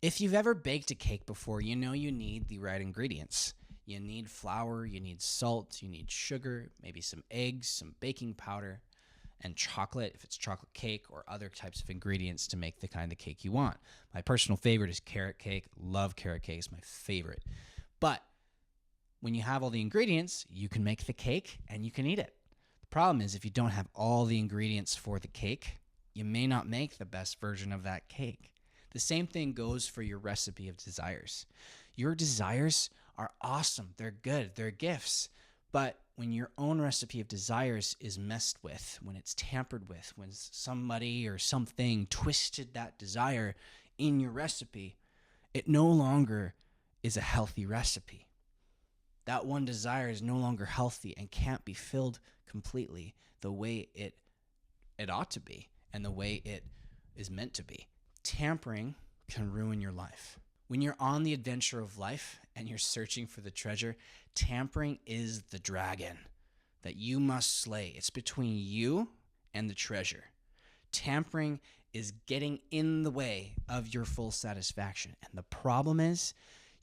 If you've ever baked a cake before, you know you need the right ingredients. You need flour, you need salt, you need sugar, maybe some eggs, some baking powder, and chocolate if it's chocolate cake, or other types of ingredients to make the kind of cake you want. My personal favorite is carrot cake. Love carrot cake. It's my favorite. But when you have all the ingredients, you can make the cake and you can eat it. The problem is if you don't have all the ingredients for the cake, you may not make the best version of that cake. The same thing goes for your recipe of desires. Your desires are awesome. They're good. They're gifts. But when your own recipe of desires is messed with, when it's tampered with, when somebody or something twisted that desire in your recipe, it no longer is a healthy recipe. That one desire is no longer healthy and can't be filled completely the way it ought to be and the way it is meant to be. Tampering can ruin your life. When you're on the adventure of life and you're searching for the treasure, tampering is the dragon that you must slay. It's between you and the treasure. Tampering is getting in the way of your full satisfaction. And the problem is,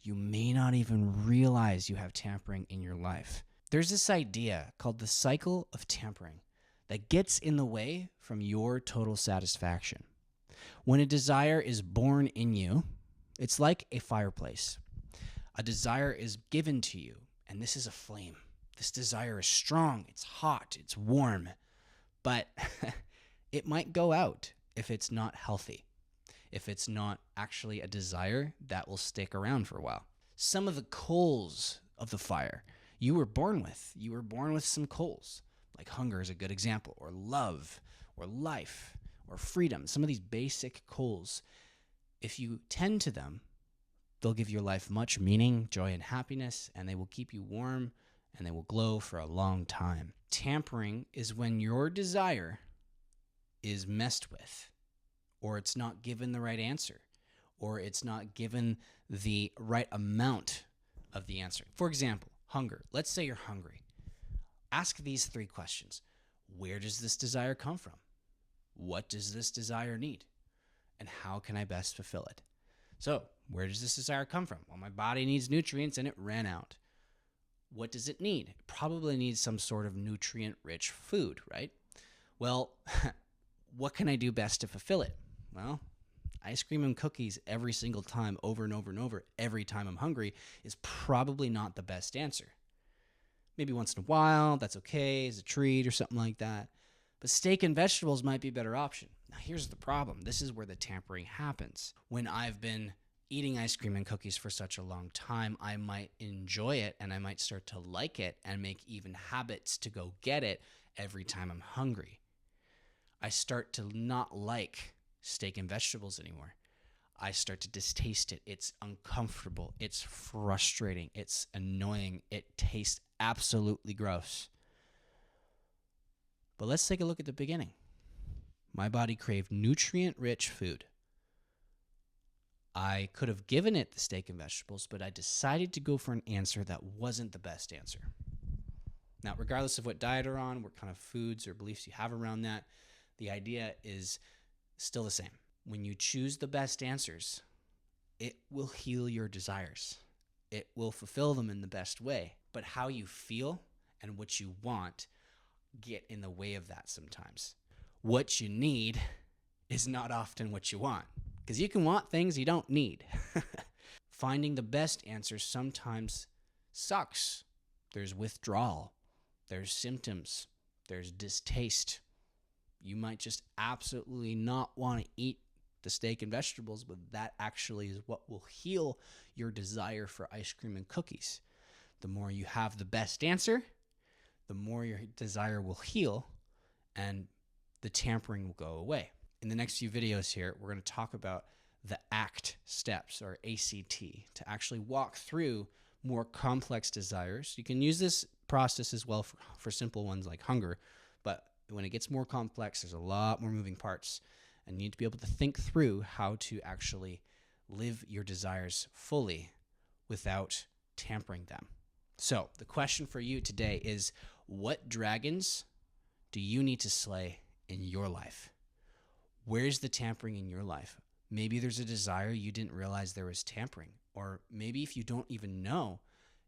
you may not even realize you have tampering in your life. There's this idea called the cycle of tampering that gets in the way from your total satisfaction. When a desire is born in you, it's like a fireplace. A desire is given to you, and this is a flame. This desire is strong, it's hot, it's warm, but it might go out if it's not healthy, if it's not actually a desire that will stick around for a while. Some of the coals of the fire you were born with. You were born with some coals, like hunger is a good example, or love, or life, or freedom. Some of these basic coals, if you tend to them, they'll give your life much meaning, joy, and happiness, and they will keep you warm, and they will glow for a long time. Tampering is when your desire is messed with, or it's not given the right answer, or it's not given the right amount of the answer. For example, hunger. Let's say you're hungry. Ask these 3 questions. Where does this desire come from? What does this desire need? And how can I best fulfill it? So, where does this desire come from? Well, my body needs nutrients and it ran out. What does it need? It probably needs some sort of nutrient-rich food, right? Well, what can I do best to fulfill it? Well, ice cream and cookies every single time, over and over and over, every time I'm hungry, is probably not the best answer. Maybe once in a while, that's okay, as a treat or something like that. But steak and vegetables might be a better option. Now, here's the problem. This is where the tampering happens. When I've been eating ice cream and cookies for such a long time, I might enjoy it and I might start to like it and make even habits to go get it every time I'm hungry. I start to not like steak and vegetables anymore. I start to distaste it. It's uncomfortable. It's frustrating. It's annoying. It tastes absolutely gross. But let's take a look at the beginning. My body craved nutrient-rich food. I could have given it the steak and vegetables, but I decided to go for an answer that wasn't the best answer. Now, regardless of what diet you're on, what kind of foods or beliefs you have around that, the idea is still the same. When you choose the best answers, it will heal your desires. It will fulfill them in the best way. But how you feel and what you want get in the way of that sometimes. What you need is not often what you want, because you can want things you don't need. Finding the best answers sometimes sucks. There's withdrawal. There's symptoms. There's distaste. You might just absolutely not want to eat the steak and vegetables, but that actually is what will heal your desire for ice cream and cookies. The more you have the best answer, the more your desire will heal and the tampering will go away. In the next few videos here, we're going to talk about the ACT steps, or ACT, to actually walk through more complex desires. You can use this process as well for simple ones like hunger, but when it gets more complex, there's a lot more moving parts, and you need to be able to think through how to actually live your desires fully without tampering them. So the question for you today is, what dragons do you need to slay in your life? Where's the tampering in your life? Maybe there's a desire you didn't realize there was tampering. Or maybe if you don't even know,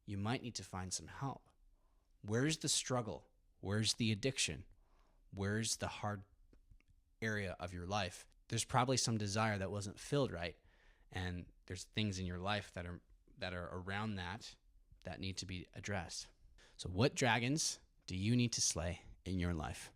you might need to find some help. Where's the struggle? Where's the addiction? Where's the hard area of your life? There's probably some desire that wasn't filled right. And there's things in your life that are around that need to be addressed. So what dragons do you need to slay in your life?